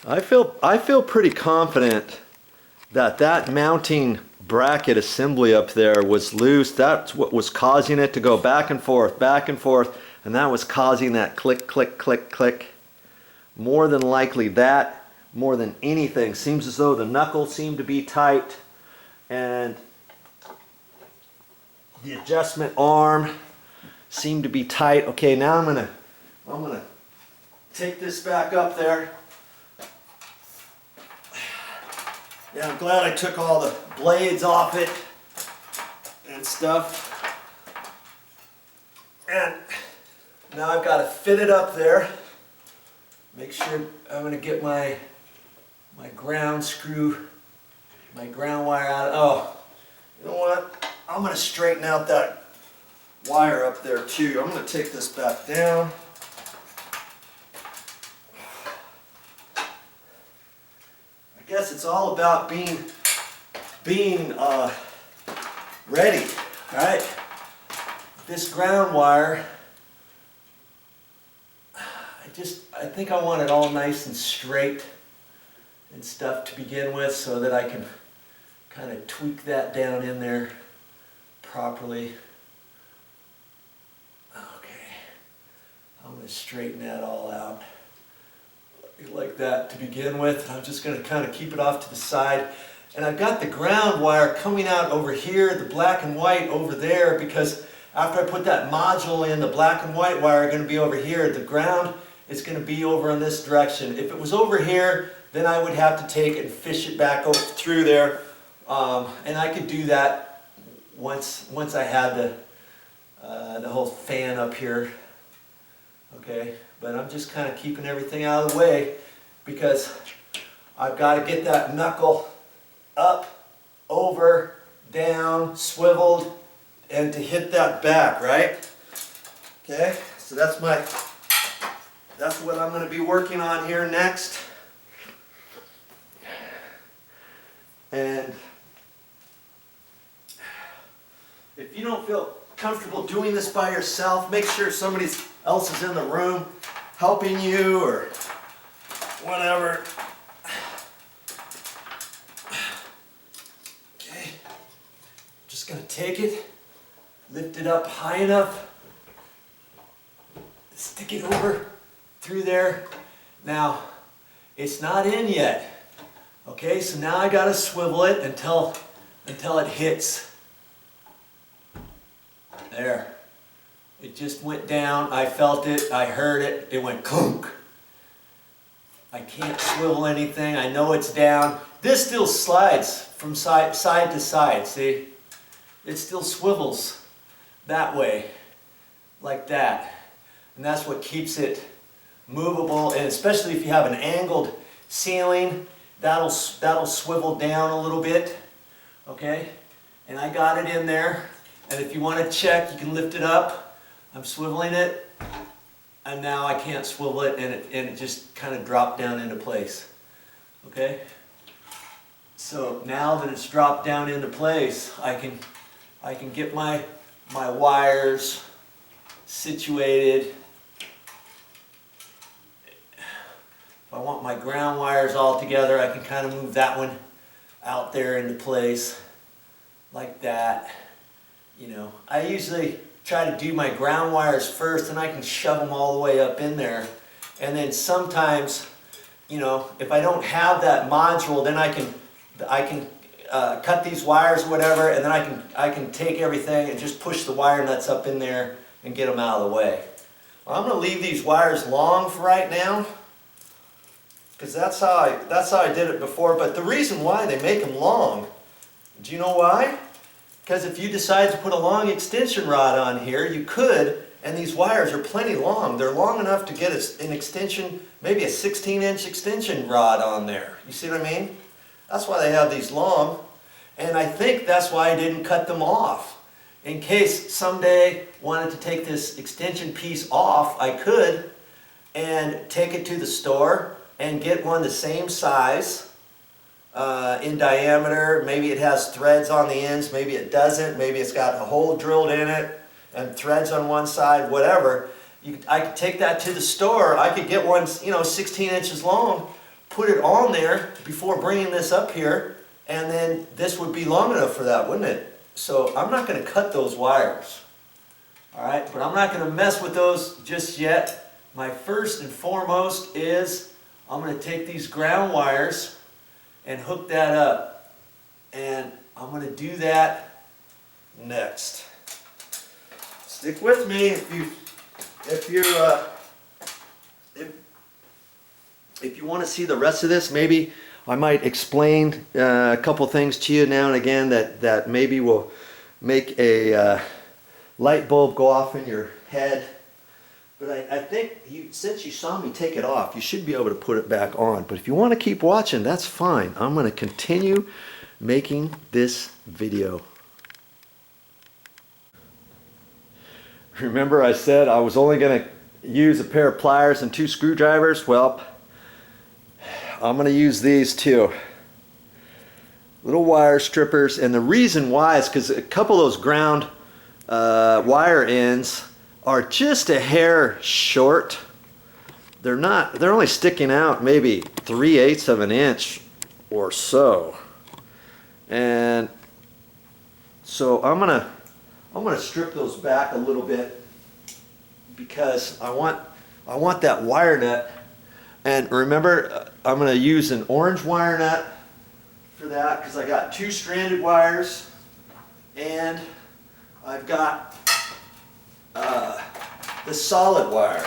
I feel pretty confident that that mounting bracket assembly up there was loose. That's what was causing it to go back and forth, and that was causing that click, click, click, click. More than likely that, more than anything, seems as though the knuckles seem to be tight, and the adjustment arm seemed to be tight. Okay, now I'm gonna take this back up there. Yeah, I'm glad I took all the blades off it and stuff. And now I've got to fit it up there. Make sure I'm going to get my ground screw, my ground wire out. Oh, you know what? I'm going to straighten out that wire up there too. I'm going to take this back down. I guess it's all about being ready, right? This ground wire, I think I want it all nice and straight and stuff to begin with, so that I can kind of tweak that down in there properly. Okay, I'm going to straighten that all out like that to begin with. I'm just going to kind of keep it off to the side. And I've got the ground wire coming out over here, the black and white over there, because after I put that module in, the black and white wire are going to be over here. The ground is going to be over in this direction. If it was over here, then I would have to take it and fish it back over through there. And I could do that once I had the whole fan up here. Okay, but I'm just kind of keeping everything out of the way because I've got to get that knuckle up, over, down, swiveled, and to hit that back, right? Okay, so that's what I'm going to be working on here next. And if you don't feel comfortable doing this by yourself, make sure somebody else is in the room helping you or whatever. Okay, just going to take it, lift it up high enough, stick it over through there. Now, it's not in yet. Okay, so now I got to swivel it until it hits. There. It just went down. I felt it. I heard it. It went clunk. I can't swivel anything. I know it's down. This still slides from side to side. See? It still swivels that way, like that. And that's what keeps it movable. And especially if you have an angled ceiling, that'll swivel down a little bit. Okay? And I got it in there. And if you want to check, you can lift it up. I'm swiveling it, and now I can't swivel it, and it just kind of dropped down into place. Okay? So now that it's dropped down into place, I can get my wires situated. If I want my ground wires all together, I can kind of move that one out there into place like that. You know, I usually try to do my ground wires first, and I can shove them all the way up in there. And then sometimes, you know, if I don't have that module, then I can cut these wires or whatever, and then I can take everything and just push the wire nuts up in there and get them out of the way. Well, I'm going to leave these wires long for right now, because that's how I did it before. But the reason why they make them long, do you know why? Because if you decide to put a long extension rod on here, you could, and these wires are plenty long. They're long enough to get an extension, maybe a 16-inch extension rod on there. You see what I mean? That's why they have these long. And I think that's why I didn't cut them off. In case someday wanted to take this extension piece off, I could, and take it to the store and get one the same size. In diameter. Maybe it has threads on the ends, maybe it doesn't, maybe it's got a hole drilled in it and threads on one side, whatever. I could take that to the store. I could get one, you know, 16 inches long, put it on there before bringing this up here, and then this would be long enough for that, wouldn't it? So I'm not going to cut those wires. Alright, but I'm not going to mess with those just yet. My first and foremost is I'm going to take these ground wires and hook that up. And I'm going to do that next. Stick with me if you want to see the rest of this. Maybe I might explain a couple things to you now and again that maybe will make a light bulb go off in your head. But I think since you saw me take it off, you should be able to put it back on. But if you want to keep watching, that's fine. I'm going to continue making this video. Remember I said I was only going to use a pair of pliers and 2 screwdrivers? Well, I'm going to use these too. Little wire strippers, and the reason why is because a couple of those ground wire ends are just a hair short. They're only sticking out maybe 3/8 of an inch or so. And so I'm gonna strip those back a little bit because I want that wire nut. And remember, I'm gonna use an orange wire nut for that because I got 2 stranded wires, and I've got the solid wire.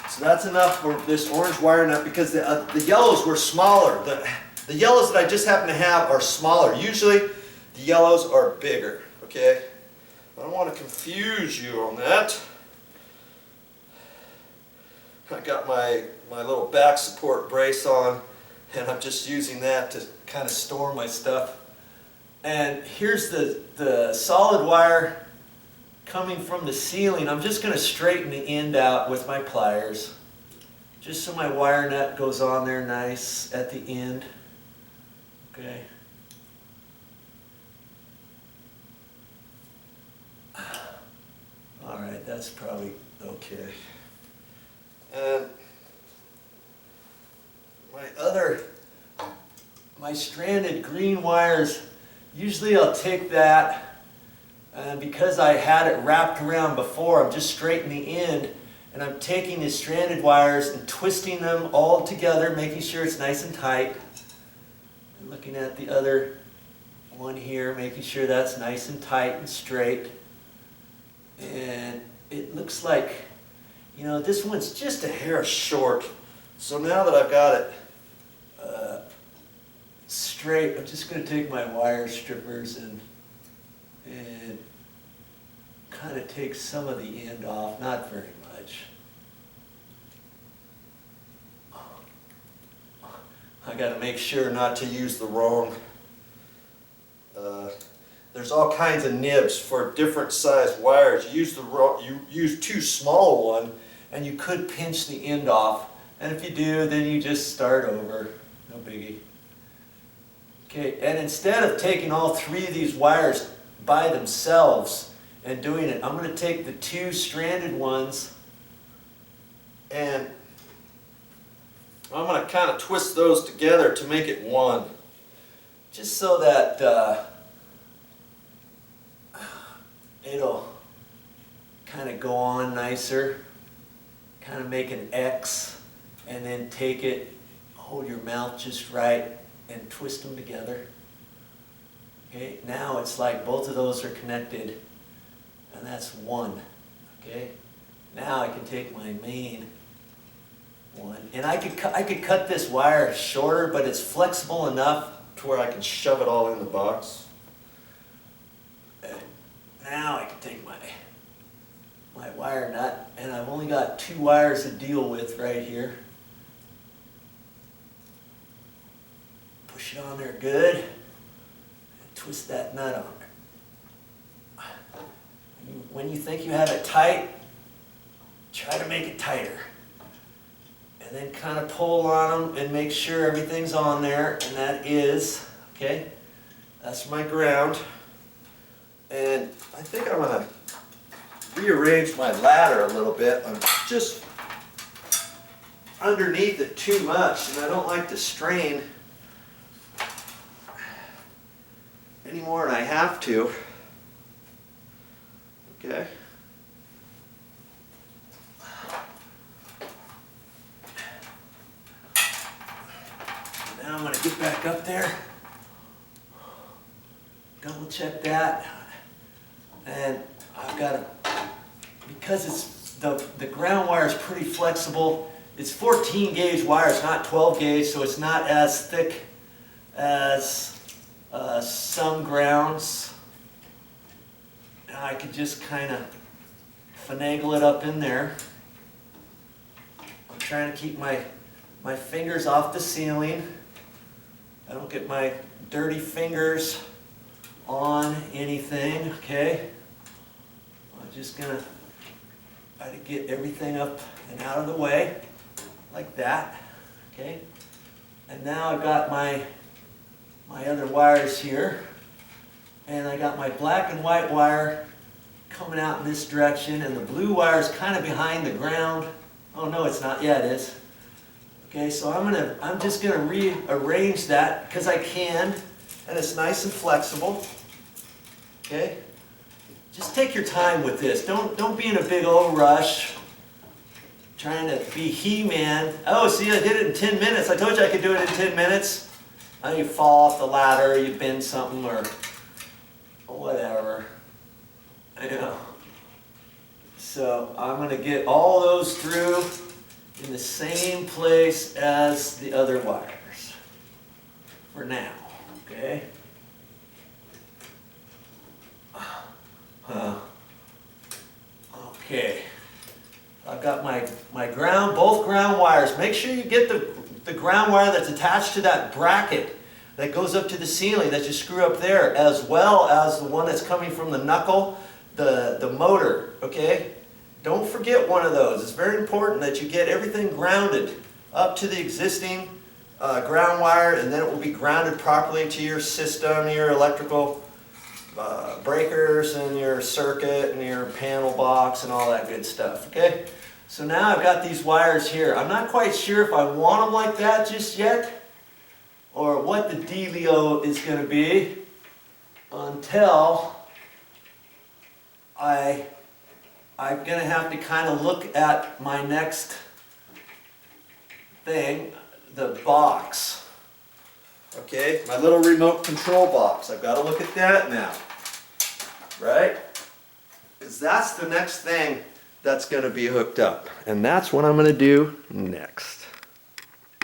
So that's enough for this orange wire nut because the yellows were smaller. The yellows that I just happen to have are smaller. Usually the yellows are bigger, okay? I don't want to confuse you on that. I got my little back support brace on, and I'm just using that to kind of store my stuff. And here's the solid wire coming from the ceiling. I'm just going to straighten the end out with my pliers, just so my wire nut goes on there nice at the end. Okay. All right, that's probably okay. And my stranded green wires, usually I'll take that, and because I had it wrapped around before, I'm just straightening the end, and I'm taking the stranded wires and twisting them all together, making sure it's nice and tight. And looking at the other one here, making sure that's nice and tight and straight. And it looks like, you know, this one's just a hair short. So now that I've got it straight, I'm just going to take my wire strippers and kind of take some of the end off, not very much. I got to make sure not to use the wrong. There's all kinds of nibs for different size wires. You use too small a one, and you could pinch the end off. And if you do, then you just start over. No biggie. Okay, and instead of taking all 3 of these wires by themselves and doing it, I'm going to take the 2 stranded ones and I'm going to kind of twist those together to make it one. Just so that it'll kind of go on nicer. Kind of make an X, and then take it, hold your mouth just right, and twist them together. Okay, now it's like both of those are connected, and that's one. Okay, now I can take my main one, and I could cut this wire shorter, but it's flexible enough to where I can shove it all in the box. And now I can take my wire nut, and I've only got 2 wires to deal with right here. Push it on there good, and twist that nut on there. When you think you have it tight, try to make it tighter. And then kind of pull on them and make sure everything's on there, and that is, okay, that's my ground. And I think I'm going to rearrange my ladder a little bit. I'm just underneath it too much, and I don't like to strain any more than I have to. Okay. Now I'm going to get back up there, double check that, and I've got to, because it's the ground wire is pretty flexible. It's 14 gauge wire, it's not 12 gauge, so it's not as thick as some grounds. Now I could just kind of finagle it up in there. I'm trying to keep my fingers off the ceiling. I don't get my dirty fingers on anything, okay? I'm just gonna try to get everything up and out of the way, like that, okay? And now I've got my other wires here, and I got my black and white wire coming out in this direction, and the blue wire is kind of behind the ground. Oh no, it's not. Yeah, it is. Okay, so I'm just gonna rearrange that because I can, and it's nice and flexible. Okay, just take your time with this. Don't be in a big old rush, trying to be He-Man. Oh, see, I did it in 10 minutes. I told you I could do it in 10 minutes. Now you fall off the ladder, you bend something, or whatever. I know. So I'm gonna get all those through in the same place as the other wires for now, okay? Okay, I've got my ground, both ground wires. Make sure you get the ground wire that's attached to that bracket that goes up to the ceiling that you screw up there, as well as the one that's coming from the knuckle, the motor, okay? Don't forget one of those. It's very important that you get everything grounded up to the existing ground wire, and then it will be grounded properly to your system, your electrical breakers, and your circuit, and your panel box, and all that good stuff, okay? So now I've got these wires here. I'm not quite sure if I want them like that just yet, or what the dealio is going to be, until I'm going to have to kind of look at my next thing, the box. Okay, my little remote control box. I've got to look at that now, right? Because that's the next thing that's going to be hooked up. And that's what I'm going to do next.